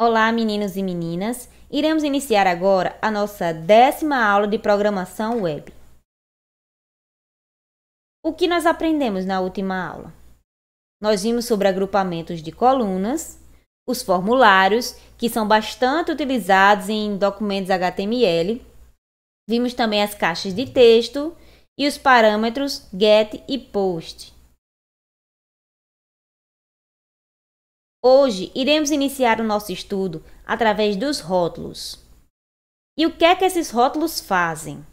Olá, meninos e meninas! Iremos iniciar agora a nossa 10ª aula de programação web. O que nós aprendemos na última aula? Nós vimos sobre agrupamentos de colunas, os formulários, que são bastante utilizados em documentos HTML. Vimos também as caixas de texto e os parâmetros get e post. Hoje, iremos iniciar o nosso estudo através dos rótulos. E o que é que esses rótulos fazem?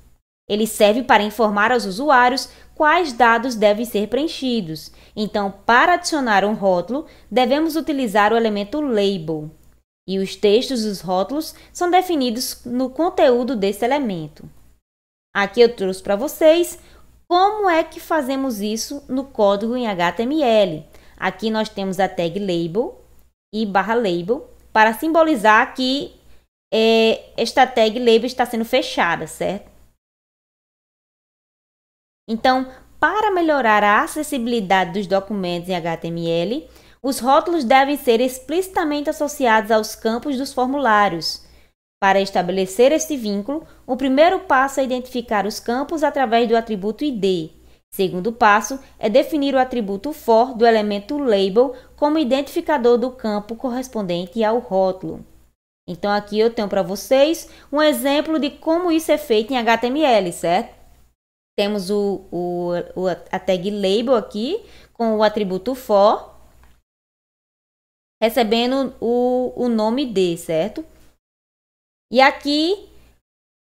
Eles servem para informar aos usuários quais dados devem ser preenchidos. Então, para adicionar um rótulo, devemos utilizar o elemento label. E os textos dos rótulos são definidos no conteúdo desse elemento. Aqui eu trouxe para vocês como é que fazemos isso no código em HTML. Aqui nós temos a tag label e /label para simbolizar que esta tag label está sendo fechada, certo? Então, para melhorar a acessibilidade dos documentos em HTML, os rótulos devem ser explicitamente associados aos campos dos formulários. Para estabelecer este vínculo, o primeiro passo é identificar os campos através do atributo ID. Segundo passo é definir o atributo for do elemento label como identificador do campo correspondente ao rótulo. Então, aqui eu tenho para vocês exemplo de como isso é feito em HTML, certo? Temos a tag label aqui com o atributo for, recebendo o nome de, certo? E aqui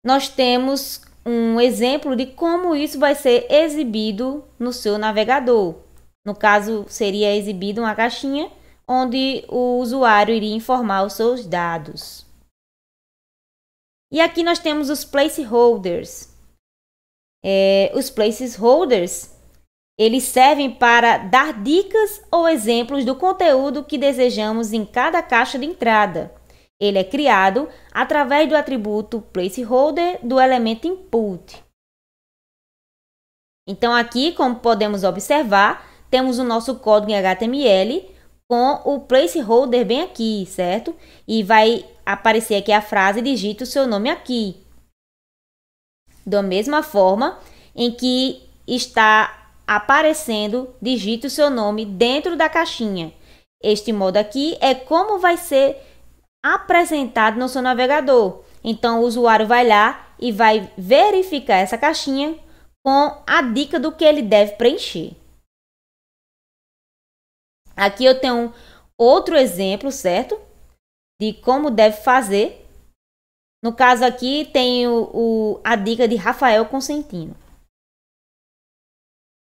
nós temos um exemplo de como isso vai ser exibido no seu navegador. No caso, seria exibido uma caixinha onde o usuário iria informar os seus dados. E aqui nós temos os placeholders. Os placeholders, eles servem para dar dicas ou exemplos do conteúdo que desejamos em cada caixa de entrada. Ele é criado através do atributo placeholder do elemento input. Então, aqui, como podemos observar, temos o nosso código em HTML com o placeholder bem aqui, certo? E vai aparecer aqui a frase digite o seu nome aqui. Da mesma forma em que está aparecendo digite o seu nome dentro da caixinha. Este modo aqui é como vai ser apresentado no seu navegador. Então, o usuário vai lá e vai verificar essa caixinha com a dica do que ele deve preencher. Aqui eu tenho outro exemplo, certo? De como deve fazer. No caso aqui, tenho a dica de Rafael Consentino.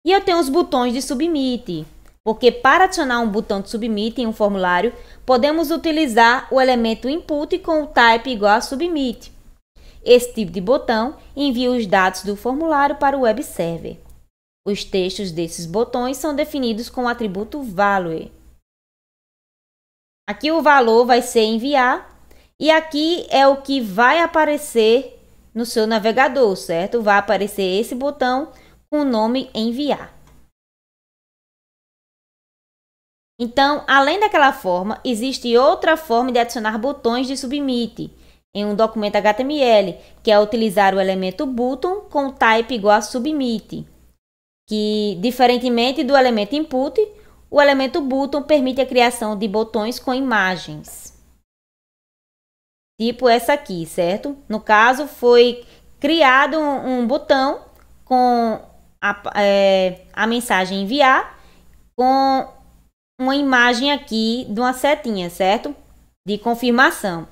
E eu tenho os botões de submit. Porque para adicionar um botão de submit em um formulário, podemos utilizar o elemento input com o type igual a submit. Esse tipo de botão envia os dados do formulário para o web server. Os textos desses botões são definidos com o atributo value. Aqui o valor vai ser enviar e aqui é o que vai aparecer no seu navegador, certo? Vai aparecer esse botão com o nome enviar. Então, além daquela forma, existe outra forma de adicionar botões de submit em um documento HTML, que é utilizar o elemento button com o type igual a submit, que, diferentemente do elemento input, o elemento button permite a criação de botões com imagens. Tipo essa aqui, certo? No caso, foi criado um botão com a mensagem enviar com uma imagem aqui de uma setinha, certo? De confirmação.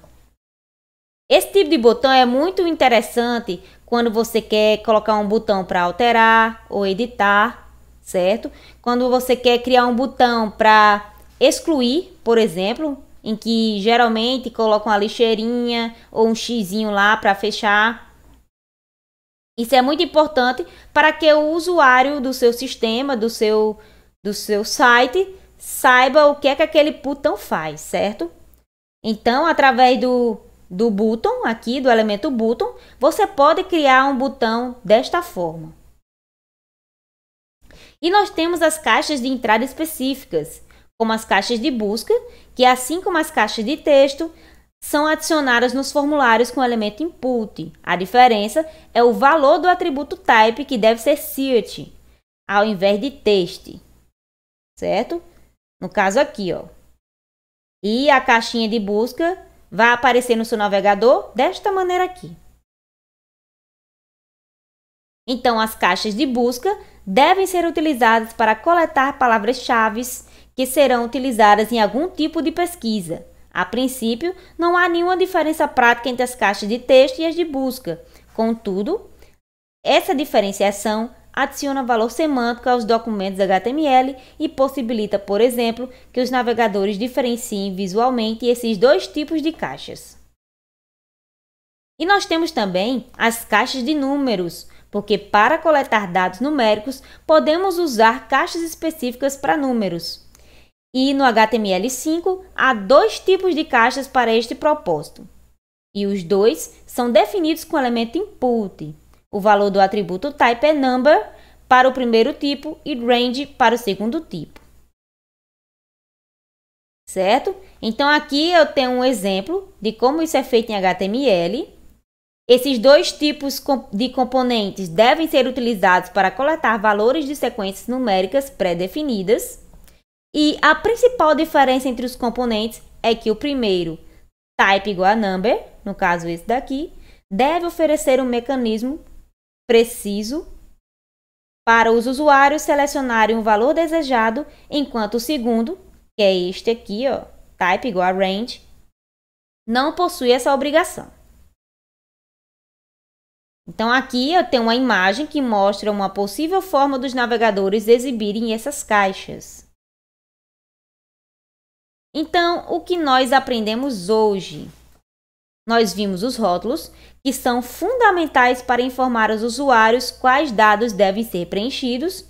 Esse tipo de botão é muito interessante quando você quer colocar um botão para alterar ou editar, certo? Quando você quer criar um botão para excluir, por exemplo, em que geralmente colocam uma lixeirinha ou um xizinho lá para fechar. Isso é muito importante para que o usuário do seu sistema, do seu site, saiba o que é que aquele botão faz, certo? Então, através do button, aqui do elemento button, você pode criar um botão desta forma. E nós temos as caixas de entrada específicas, como as caixas de busca, que assim como as caixas de texto, são adicionadas nos formulários com o elemento input. A diferença é o valor do atributo type, que deve ser search, ao invés de text, certo? No caso aqui, ó. E a caixinha de busca vai aparecer no seu navegador desta maneira aqui. Então, as caixas de busca devem ser utilizadas para coletar palavras-chave que serão utilizadas em algum tipo de pesquisa. A princípio, não há nenhuma diferença prática entre as caixas de texto e as de busca. Contudo, essa diferenciação adiciona valor semântico aos documentos HTML e possibilita, por exemplo, que os navegadores diferenciem visualmente esses dois tipos de caixas. E nós temos também as caixas de números, porque para coletar dados numéricos, podemos usar caixas específicas para números. E no HTML5, há dois tipos de caixas para este propósito. E os dois são definidos com o elemento input. O valor do atributo type é number para o primeiro tipo e range para o segundo tipo. Certo? Então, aqui eu tenho um exemplo de como isso é feito em HTML. Esses dois tipos de componentes devem ser utilizados para coletar valores de sequências numéricas pré-definidas. E a principal diferença entre os componentes é que o primeiro, type igual a number, no caso esse daqui, deve oferecer um mecanismo preciso para os usuários selecionarem o valor desejado, enquanto o segundo, que é este aqui, ó, type igual a range, não possui essa obrigação. Então, aqui eu tenho uma imagem que mostra uma possível forma dos navegadores exibirem essas caixas. Então, o que nós aprendemos hoje? Nós vimos os rótulos, que são fundamentais para informar os usuários quais dados devem ser preenchidos,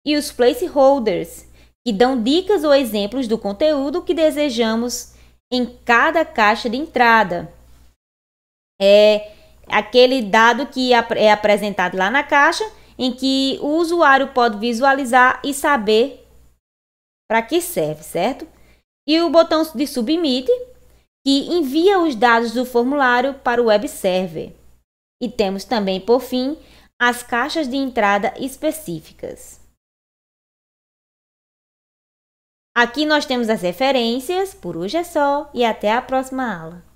e os placeholders, que dão dicas ou exemplos do conteúdo que desejamos em cada caixa de entrada. Aquele dado que é apresentado lá na caixa, em que o usuário pode visualizar e saber para que serve, certo? E o botão de Submit, que envia os dados do formulário para o web server. E temos também, por fim, as caixas de entrada específicas. Aqui nós temos as referências. Por hoje é só e até a próxima aula.